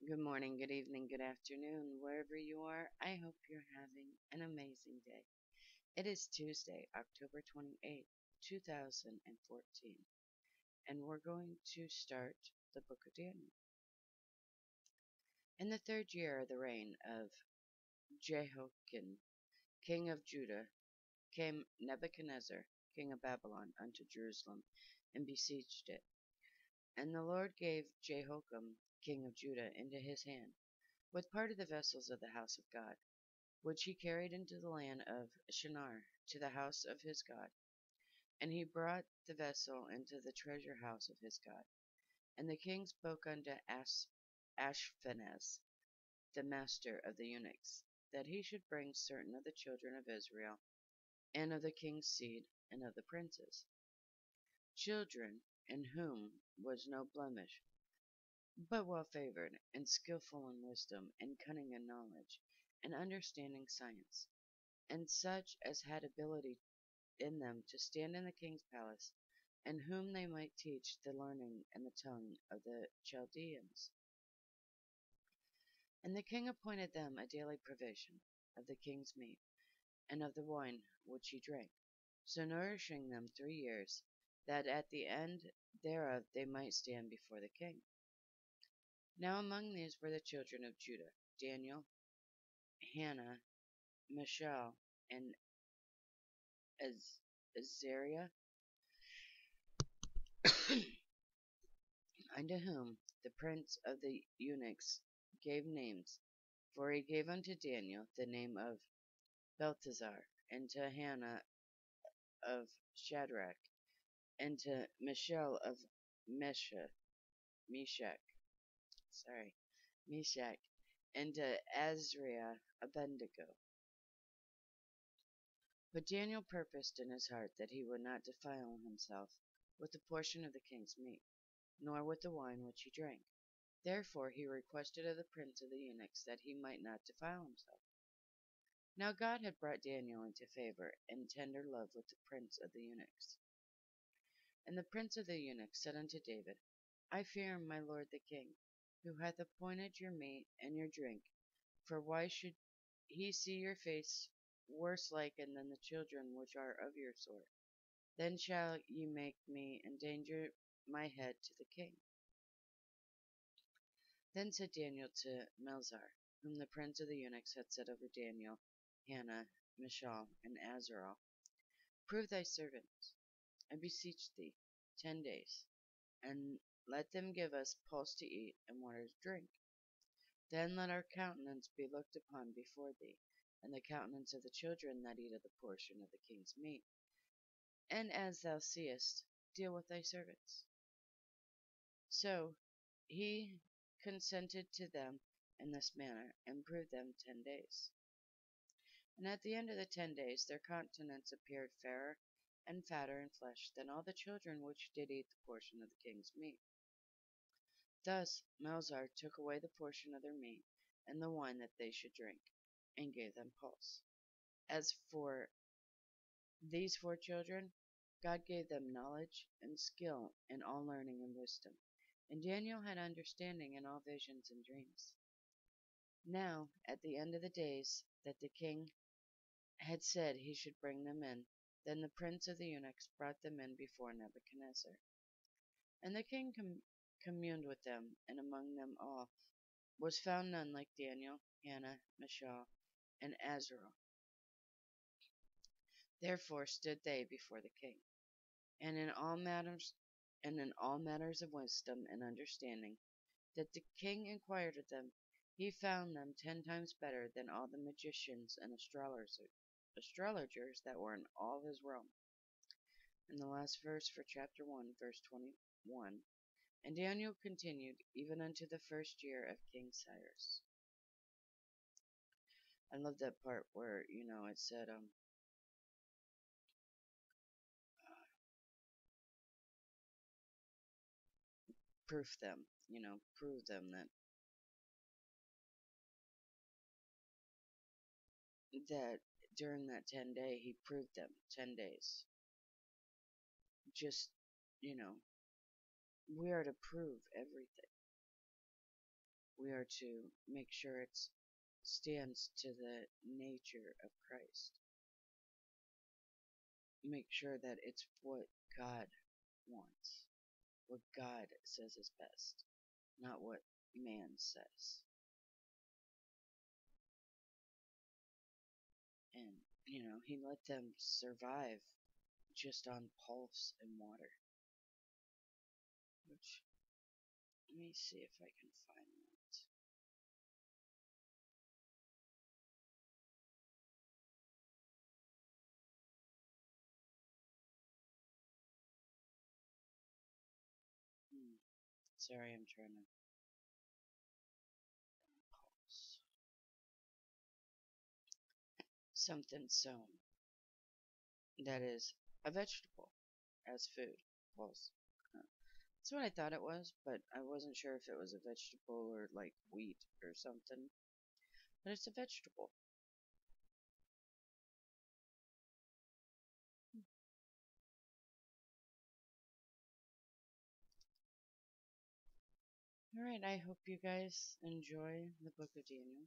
Good morning, good evening, good afternoon, wherever you are. I hope you're having an amazing day. It is Tuesday, October 28th, 2014, and we're going to start the book of Daniel. In the third year of the reign of Jehoiakim, king of Judah, came Nebuchadnezzar, king of Babylon, unto Jerusalem, and besieged it. And the Lord gave Jehoiakim, king of Judah, into his hand, with part of the vessels of the house of God, which he carried into the land of Shinar to the house of his God. And he brought the vessel into the treasure house of his God. And the king spoke unto Ashpenaz, the master of the eunuchs, that he should bring certain of the children of Israel, and of the king's seed, and of the princes, children in whom was no blemish, but well favored, and skillful in wisdom, and cunning in knowledge, and understanding science, and such as had ability in them to stand in the king's palace, and whom they might teach the learning and the tongue of the Chaldeans. And the king appointed them a daily provision of the king's meat, and of the wine which he drank, so nourishing them 3 years, that at the end thereof they might stand before the king. Now among these were the children of Judah, Daniel, Hannah, Mishael, and Azariah, unto whom the prince of the eunuchs gave names, for he gave unto Daniel the name of Belteshazzar, and to Hannah of Shadrach, and to Mishael of Meshach, Meshach, and to Azariah Abednego. But Daniel purposed in his heart that he would not defile himself with the portion of the king's meat, nor with the wine which he drank. Therefore he requested of the prince of the eunuchs that he might not defile himself. Now God had brought Daniel into favor and tender love with the prince of the eunuchs. And the prince of the eunuchs said unto David, I fear my lord the king, who hath appointed your meat and your drink, for why should he see your face worse liken than the children which are of your sort? Then shall ye make me endanger my head to the king. Then said Daniel to Melzar, whom the prince of the eunuchs had set over Daniel, Hannah, Mishael, and Azarel, Prove thy servants, I beseech thee, 10 days, and let them give us pulse to eat and water to drink. Then let our countenance be looked upon before thee, and the countenance of the children that eat of the portion of the king's meat. And as thou seest, deal with thy servants. So he consented to them in this manner, and proved them 10 days. And at the end of the 10 days their countenance appeared fairer and fatter in flesh than all the children which did eat the portion of the king's meat. Thus Melzar took away the portion of their meat, and the wine that they should drink, and gave them pulse. As for these 4 children, God gave them knowledge and skill in all learning and wisdom, and Daniel had understanding in all visions and dreams. Now, at the end of the days that the king had said he should bring them in, then the prince of the eunuchs brought them in before Nebuchadnezzar. And the king communed with them, and among them all was found none like Daniel, Hannah, Mishael, and Azarel. Therefore stood they before the king, and in all matters of wisdom and understanding, that the king inquired of them, he found them 10 times better than all the magicians and astrologers that were in all his realm. And the last verse for chapter 1, verse 21. And Daniel continued even unto the first year of King Cyrus. I love that part where, it said, prove them that during that 10 day, he proved them 10 days. Just, we are to prove everything. we are to make sure it stands to the nature of Christ. Make sure that it's what God wants, what God says is best, not what man says. And, he let them survive just on pulse and water. Which, let me see if I can find that. Hmm. Sorry, I'm trying to pulse. Something sown that is a vegetable as food. Pulse. That's what I thought it was, but I wasn't sure if it was a vegetable or like wheat or something. But it's a vegetable. Alright, I hope you guys enjoy the Book of Daniel.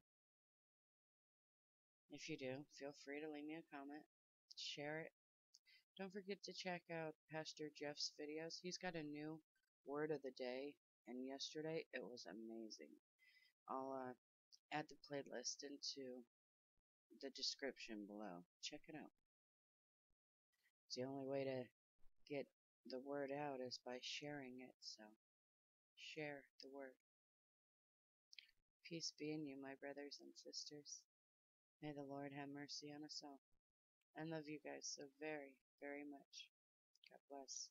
If you do, feel free to leave me a comment, share it. Don't forget to check out Pastor Jeff's videos. He's got a new word of the day, and yesterday it was amazing. I'll add the playlist into the description below. Check it out. It's the only way to get the word out is by sharing it, so share the word. Peace be in you, my brothers and sisters. May the Lord have mercy on us all. I love you guys so very, very much. God bless.